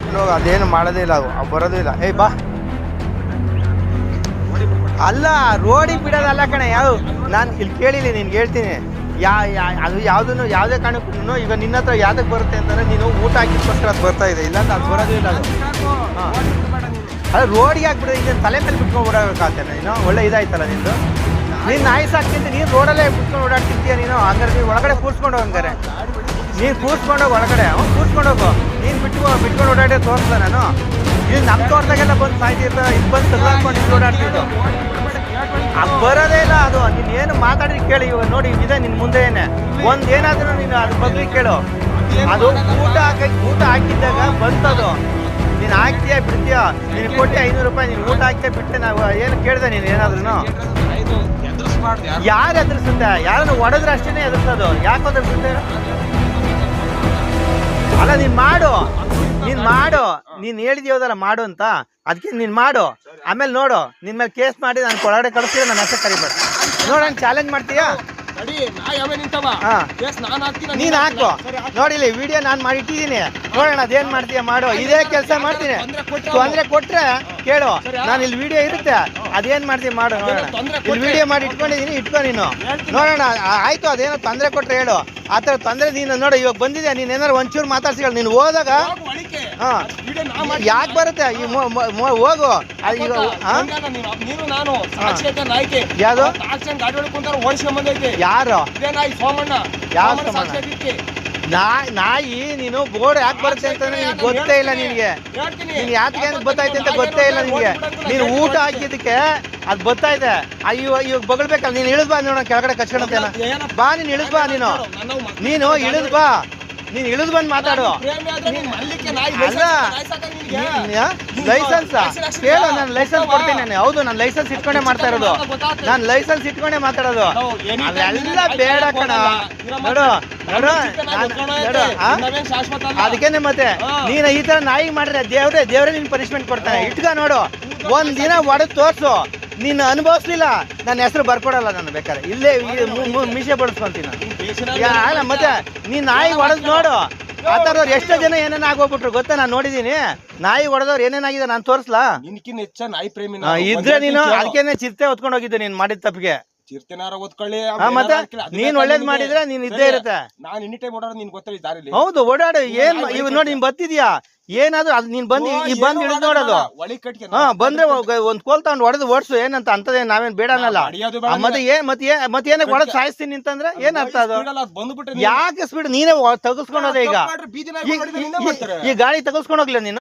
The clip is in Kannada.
ಬಿಟ್ಬಿಟ್ಟು ಅದೇನು ಮಾಡೋದೇ ಇಲ್ಲ, ಅವು ಬರೋದೇ ಇಲ್ಲ. ಏಯ್ ಬಾ, ಅಲ್ಲ ರೋಡಿಗೆ ಬಿಡೋದಲ್ಲ ಕಣೆ. ಯಾವ ನಾನು ಇಲ್ಲಿ ಕೇಳಿಲ್ಲ, ನಿನ್ಗೆ ಹೇಳ್ತೀನಿ. ಅದು ಯಾವುದನ್ನು ಯಾವುದೇ ಕಾರಣಕ್ಕೂ ಈಗ ನಿನ್ನ ಹತ್ರ ಯಾವ್ದಕ್ಕೆ ಬರುತ್ತೆ ಅಂತಂದರೆ ನೀನು ಊಟ ಹಾಕಿದ್ಕೋಸ್ಕರ ಅದು ಬರ್ತಾ ಇದೆ, ಇಲ್ಲಾಂದ್ರೆ ಅದು ಬರೋದೇ ಇಲ್ಲ. ಅದು ಅದು ರೋಡಿಗೆ ಹಾಕ್ಬಿಟ್ರೆ ಈಗ ತಲೆ ಮೇಲೆ ಬಿಟ್ಕೊಂಡು ಓಡಾಡಬೇಕಾಗ್ತಾನೆ ನೀನು. ಒಳ್ಳೆ ಇದಾಯ್ತಲ್ಲ ನಿಂದು. ನೀನು ನಾಯಿ ಸಾಕ್ತಿಂತ ನೀನು ರೋಡಲ್ಲೇ ಬಿಟ್ಕೊಂಡು ಓಡಾಡ್ತಿರ್ತೀಯ ನೀನು. ಹಂಗಾರೆ ನೀನು ಒಳಗಡೆ ಕೂರ್ಸ್ಕೊಂಡು ಹಂಗಾರೆ ನೀನು ಕೂರ್ಸ್ಕೊಂಡೋಗಿ ಒಳಗಡೆ ಕೂರ್ಸ್ಕೊಂಡೋಗು. ನೀನು ಬಿಟ್ಕೊಂಡು ಓಡಾಡಿ ತೋರಿಸ್ದ ನಾನು. ಇದು ನಮ್ಮ ತೋಟದಾಗೆಲ್ಲ ಬಂದು ಸಾಯ್ತಿರ್ತ, ಇದು ಬಂದು ತೆಗೆದಾಕೊಂಡು ಇದು ಓಡಾಡ್ತಿದ್ದು. ಅದು ಬರೋದೇ ಇಲ್ಲ. ಅದು ನೀನು ಏನು ಮಾತಾಡಿ ಕೇಳಿ. ಇವಾಗ ನೋಡಿ ಇದೆ ನಿನ್ನ ಮುಂದೆ ಏನೇ ಒಂದು ಏನಾದರೂ ನೀನು ಅದ್ರ ಬಗ್ಗೆ ಕೇಳು. ಅದು ಊಟ ಹಾಕಿದ್ದಾಗ ಬಂತದು. ನೀನು ಹಾಕ್ತೀಯ ಬಿಡ್ತೀಯ, ನೀನು ಕೊಟ್ಟು 500 ರೂಪಾಯಿ ನೀನು ಊಟ ಹಾಕ್ತೀಯ ಬಿಟ್ಟೆ. ನಾವು ಏನು ಕೇಳಿದೆ ನೀನು ಏನಾದ್ರೂ? ಯಾರು ಎದುರಿಸುತ್ತೆ? ಯಾರನ್ನು ಹೊಡೆದ್ರೆ ಅಷ್ಟೇ ಎದುರಿಸೋದು. ಯಾಕೆ ಎದುರಿಸುತ್ತೆ? ಅಲ್ಲ ನೀನು ಮಾಡು, ನೀನು ಹೇಳಿದ್ಯೋದಲ್ಲ ಮಾಡು ಅಂತ. ಅದಕ್ಕೆ ನೀನು ಮಾಡು, ಆಮೇಲೆ ನೋಡು ನಿನ್ನ ಮೇಲೆ ಕೇಸ್ ಮಾಡಿ ನಾನು ಒಳಗಡೆ ಕಳಿಸ್ತೀರ, ನನ್ನ ಹೆಸರು ಕರಿಬೇಡ. ನೋಡೋಣ ಚಾಲೆಂಜ್ ಮಾಡ್ತೀಯಾ? ನೀನು ಹಾಕು. ನೋಡಿಲ್ಲ ವಿಡಿಯೋ ನಾನು ಮಾಡಿ ಇಟ್ಟಿದ್ದೀನಿ. ನೋಡೋಣ ಅದೇನು ಮಾಡ್ತೀಯ ಮಾಡು. ಇದೇ ಕೆಲಸ ಮಾಡ್ತೀನಿ. ತೊಂದರೆ ಕೊಟ್ರೆ ಕೇಳು, ನಾನು ಇಲ್ಲಿ ವಿಡಿಯೋ ಇರುತ್ತೆ, ಅದೇನು ಮಾಡ್ತೀವಿ ಮಾಡು. ನೋಡೋಣ, ಇಲ್ಲಿ ವಿಡಿಯೋ ಮಾಡಿ ಇಟ್ಕೊಂಡಿದ್ದೀನಿ, ಇಟ್ಕೊ ನೀನು. ನೋಡೋಣ ಆಯ್ತು. ಅದೇನೋ ತೊಂದರೆ ಕೊಟ್ರೆ ಹೇಳು. ಆ ಥರ ತೊಂದರೆ ನೀನು ನೋಡು ಇವಾಗ ಬಂದಿದೆ. ನೀನು ಏನಾರು ಒಂಚೂರು ಮಾತಾಡ್ಸಿಗಳು ನೀನು ಹೋದಾಗ ಯಾಕೆ ಬರುತ್ತೆ ಈ ಹೋಗು. ಈಗ ಯಾವುದು ಯಾರು ಯಾವ ನಾಯಿ ನೀನು ಬೋರ್ಡ್ ಯಾಕೆ ಬರುತ್ತೆ ಅಂತ ಗೊತ್ತೇ ಇಲ್ಲ ನಿನಗೆ. ನೀನು ಯಾಕೆ ಗೊತ್ತಾಯ್ತು ಅಂತ ಗೊತ್ತೇ ಇಲ್ಲ ನಿನಗೆ. ನೀನು ಊಟ ಹಾಕಿದ್ದಕ್ಕೆ ಅದು ಗೊತ್ತಾಯ್ತೆ. ಇವಾಗ ಬಗಳ್ಬೇಕಲ್ಲ. ನೀನು ಇಳಿದ್ ಬಾ ನೋಡೋಣ ಕೆಳಗಡೆ ಕಚ್ಕೊಳತ್ತೇನ. ಬಾ ನೀನು ಇಳಿದ್ ಬಾ. ನೀನು ಇಳಿದ್ ಬಾ. ನೀನು ಇಳಿದು ಬಂದು ಮಾತಾಡು. ಅಲ್ಲ ಲೈಸೆನ್ಸ್ ಕೇಳು, ನಾನು ಲೈಸೆನ್ಸ್ ಕೊಡ್ತೀನಿ. ನಾನು ಹೌದು, ನಾನು ಲೈಸೆನ್ಸ್ ಇಟ್ಕೊಂಡೇ ಮಾಡ್ತಾ ಇರೋದು. ನಾನು ಲೈಸೆನ್ಸ್ ಇಟ್ಕೊಂಡೇ ಮಾತಾಡೋದು. ಅವೆಲ್ಲ ಬೇಡ ಕಣ. ನೋಡು ಅದಕ್ಕೇನೆ ಮತ್ತೆ ನೀನು ಈ ತರ ನಾಯಿಗೆ ಮಾಡಿದ್ರೆ ದೇವ್ರೇ ನಿನ್ ಪನಿಷ್ಮೆಂಟ್ ಕೊಡ್ತಾನೆ. ಇಟ್ಕ ನೋಡು, ಒಂದ್ ದಿನ ಒಡೆದು ತೋರ್ಸು. ನೀನು ಅನುಭವಿಸ್ಲಿಲ್ಲ, ನನ್ನ ಹೆಸರು ಬರ್ಕೊಡಲ್ಲ ನಾನು. ಬೇಕಾದ್ರೆ ಇಲ್ಲೇ ಮೀಸೆ ಬಡಿಸ್ಕೊಂತೀನಿ. ಅಲ್ಲ ಮತ್ತೆ ನೀನ್ ನಾಯಿ ಹೊಡೆದ್ ನೋಡು. ಆ ಥರದವ್ರು ಎಷ್ಟೋ ಜನ ಏನೇನು ಆಗೋಗ್ಬಿಟ್ರು ಗೊತ್ತಾ? ನಾನು ನೋಡಿದೀನಿ. ನಾಯಿ ಹೊಡೆದವ್ರು ಏನೇನಾಗಿದೆ ನಾನು ತೋರಿಸ್ಲಾ? ಇದ್ರೆ ನೀನು ಅದಕ್ಕೇನೆ ಚಿರತೆ ಹೊತ್ಕೊಂಡು ಹೋಗಿದ್ದೆ ನೀನು ಮಾಡಿದ ತಪ್ಪಿಗೆ. ಮತ್ತೆ ನೀನ್ ಒಳ್ಳೇದ್ ಮಾಡಿದ್ರೆ ನೀನ್ ಇದ್ದೇ ಇರುತ್ತೆ. ಹೌದು ಓಡಾಡು. ಏನ್ ಇವ್ ನೋಡಿ ನೀನ್ ಬತ್ತಿದ್ಯಾ ಏನಾದ್ರು ಅದು ನೀನ್ ಬಂದು ಬಂದು ಇಳಿದ್ ನೋಡೋದು. ಬಂದ್ರೆ ಒಂದ್ ಕೋಲ್ ತಗೊಂಡು ಹೊಡೆದು ಓಡಿಸು. ಏನಂತ ಅಂತದೇ ನಾವೇನ್ ಬೇಡನಲ್ಲ. ಮತ್ತೆ ಏನಕ್ಕೆ ಹೊಡೆದ್ ಸಾಯಿಸ್ತೀನಿ ಅಂತಂದ್ರೆ ಏನ್ ಅರ್ಥ ಅದು? ಯಾಕೆ ಸ್ಪೀಡ್ ನೀನೇ ತಗಸ್ಕೊಂಡೋದೆ. ಈಗ ಈ ಗಾಡಿ ತಗಸ್ಕೊಂಡೋಗ್ಲಿಲ್ಲ ನೀನು?